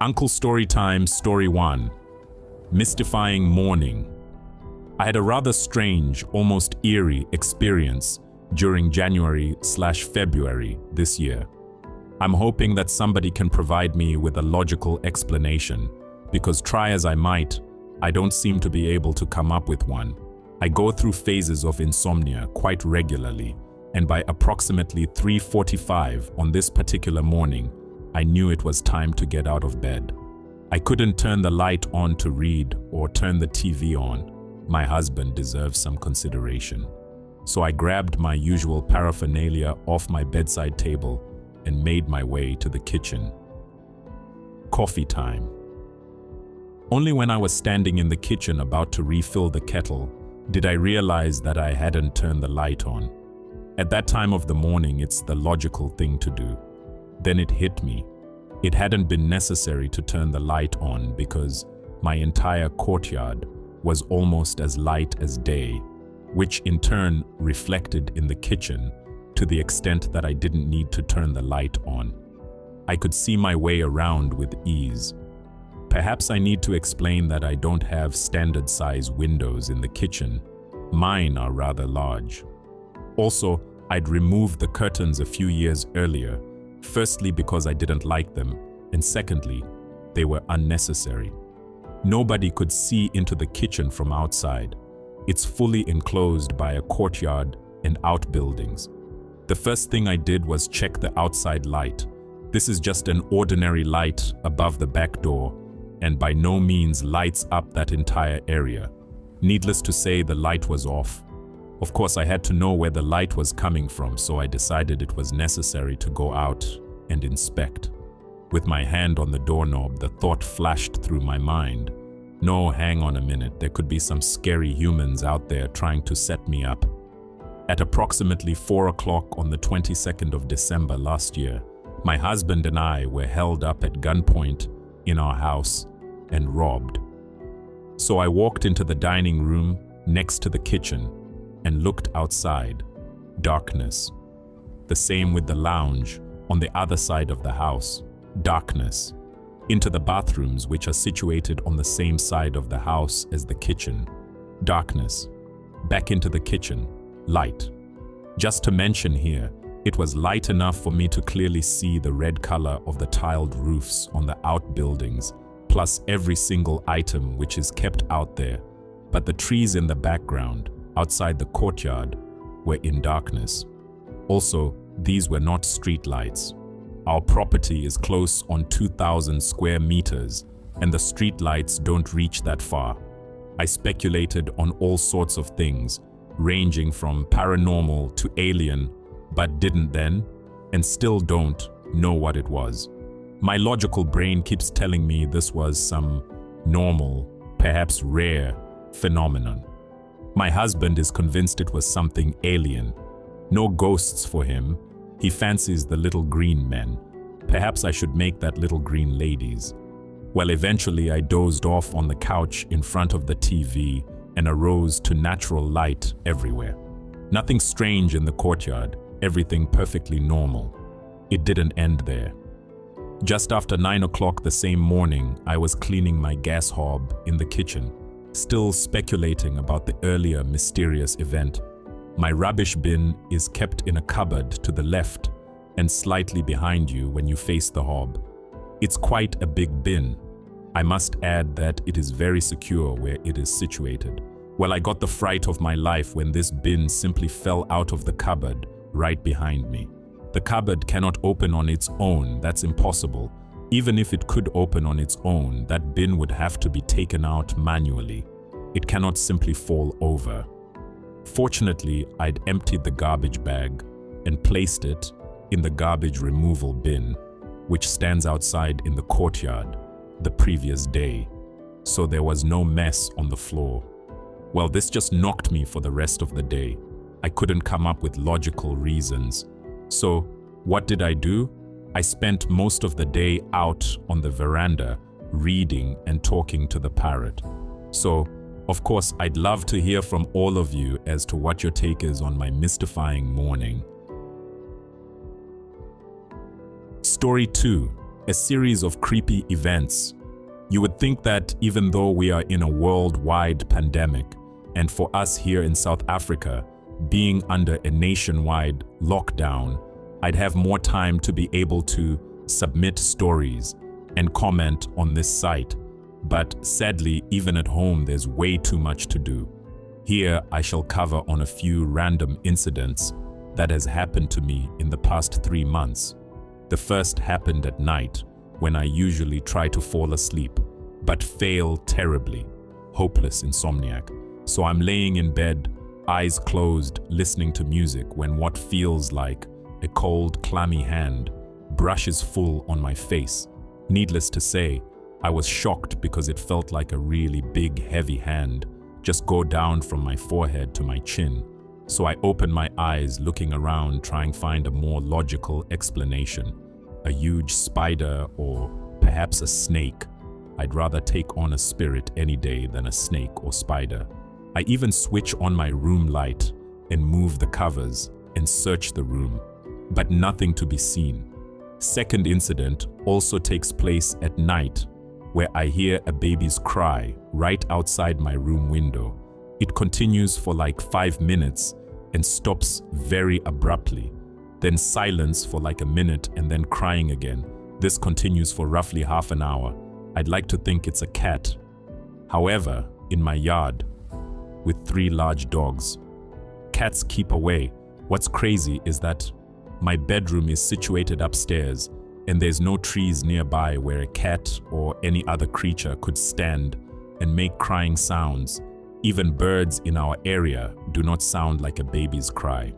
Uncle Storytime Story 1. Mystifying Morning. I had a rather strange, almost eerie experience during January/February this year. I'm hoping that somebody can provide me with a logical explanation, because try as I might, I don't seem to be able to come up with one. I go through phases of insomnia quite regularly, and by approximately 3:45 on this particular morning, I knew it was time to get out of bed. I couldn't turn the light on to read or turn the TV on. My husband deserves some consideration. So I grabbed my usual paraphernalia off my bedside table and made my way to the kitchen. Coffee time. Only when I was standing in the kitchen about to refill the kettle did I realize that I hadn't turned the light on. At that time of the morning, it's the logical thing to do. Then it hit me. It hadn't been necessary to turn the light on because my entire courtyard was almost as light as day, which in turn reflected in the kitchen to the extent that I didn't need to turn the light on. I could see my way around with ease. Perhaps I need to explain that I don't have standard size windows in the kitchen. Mine are rather large. Also, I'd removed the curtains a few years earlier, firstly because I didn't like them, and secondly, they were unnecessary. Nobody could see into the kitchen from outside. It's fully enclosed by a courtyard and outbuildings. The first thing I did was check the outside light. This is just an ordinary light above the back door, and by no means lights up that entire area. Needless to say, the light was off. Of course, I had to know where the light was coming from, so I decided it was necessary to go out and inspect. With my hand on the doorknob, the thought flashed through my mind. No, hang on a minute, there could be some scary humans out there trying to set me up. At approximately 4 o'clock on the 22nd of December last year, my husband and I were held up at gunpoint in our house and robbed. So I walked into the dining room next to the kitchen and looked outside. Darkness. The same with the lounge on the other side of the house. Darkness. Into the bathrooms, which are situated on the same side of the house as the kitchen. Darkness. Back into the kitchen. Light. Just to mention here, it was light enough for me to clearly see the red color of the tiled roofs on the outbuildings, plus every single item which is kept out there. But the trees in the background, outside the courtyard, were in darkness. Also, these were not street lights. Our property is close on 2,000 square meters, and the street lights don't reach that far. I speculated on all sorts of things, ranging from paranormal to alien, but didn't then, and still don't, know what it was. My logical brain keeps telling me this was some normal, perhaps rare, phenomenon. My husband is convinced it was something alien. No ghosts for him. He fancies the little green men. Perhaps I should make that little green ladies. Well, eventually I dozed off on the couch in front of the TV and arose to natural light everywhere. Nothing strange in the courtyard, everything perfectly normal. It didn't end there. Just after 9 o'clock the same morning, I was cleaning my gas hob in the kitchen, still speculating about the earlier mysterious event. My rubbish bin is kept in a cupboard to the left and slightly behind you when you face the hob. It's quite a big bin. I must add that it is very secure where it is situated. Well, I got the fright of my life when this bin simply fell out of the cupboard right behind me. The cupboard cannot open on its own, that's impossible. Even if it could open on its own, that bin would have to be taken out manually. It cannot simply fall over. Fortunately, I'd emptied the garbage bag and placed it in the garbage removal bin, which stands outside in the courtyard, the previous day, so there was no mess on the floor. Well, this just knocked me for the rest of the day. I couldn't come up with logical reasons. So, what did I do? I spent most of the day out on the veranda, reading and talking to the parrot. So, of course, I'd love to hear from all of you as to what your take is on my mystifying morning. Story 2. a series of creepy events. You would think that even though we are in a worldwide pandemic, and for us here in South Africa, being under a nationwide lockdown, I'd have more time to be able to submit stories and comment on this site. But sadly, even at home, there's way too much to do. Here, I shall cover on a few random incidents that has happened to me in the past 3 months. The first happened at night, when I usually try to fall asleep, but fail terribly. Hopeless insomniac. So I'm laying in bed, eyes closed, listening to music when what feels like a cold, clammy hand brushes full on my face. Needless to say, I was shocked because it felt like a really big, heavy hand just go down from my forehead to my chin. So I opened my eyes, looking around, trying to find a more logical explanation. A huge spider or perhaps a snake. I'd rather take on a spirit any day than a snake or spider. I even switch on my room light and move the covers and search the room, but nothing to be seen. Second incident also takes place at night, where I hear a baby's cry right outside my room window. It continues for like 5 minutes and stops very abruptly. Then silence for like a minute and then crying again. This continues for roughly half an hour. I'd like to think it's a cat. However, in my yard, with 3 large dogs, cats keep away. What's crazy is that my bedroom is situated upstairs and there's no trees nearby where a cat or any other creature could stand and make crying sounds. Even birds in our area do not sound like a baby's cry.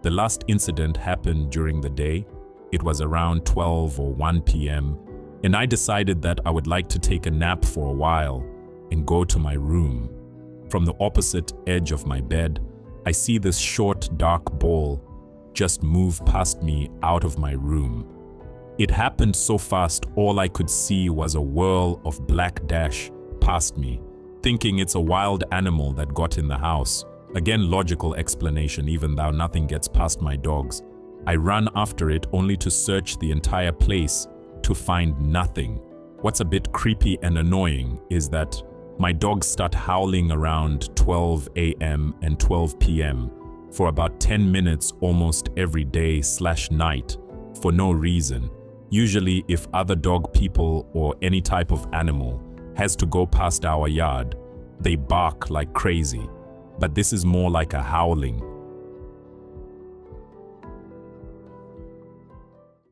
The last incident happened during the day. It was around 12 or 1 p.m. and I decided that I would like to take a nap for a while and go to my room. From the opposite edge of my bed, I see this short, dark ball just move past me out of my room. It happened so fast, all I could see was a whirl of black dash past me, thinking it's a wild animal that got in the house. Again, logical explanation, even though nothing gets past my dogs. I run after it only to search the entire place to find nothing. What's a bit creepy and annoying is that my dogs start howling around 12 a.m. and 12 p.m. for about 10 minutes almost every day/night for no reason. Usually if other dog people or any type of animal has to go past our yard, they bark like crazy. But this is more like a howling,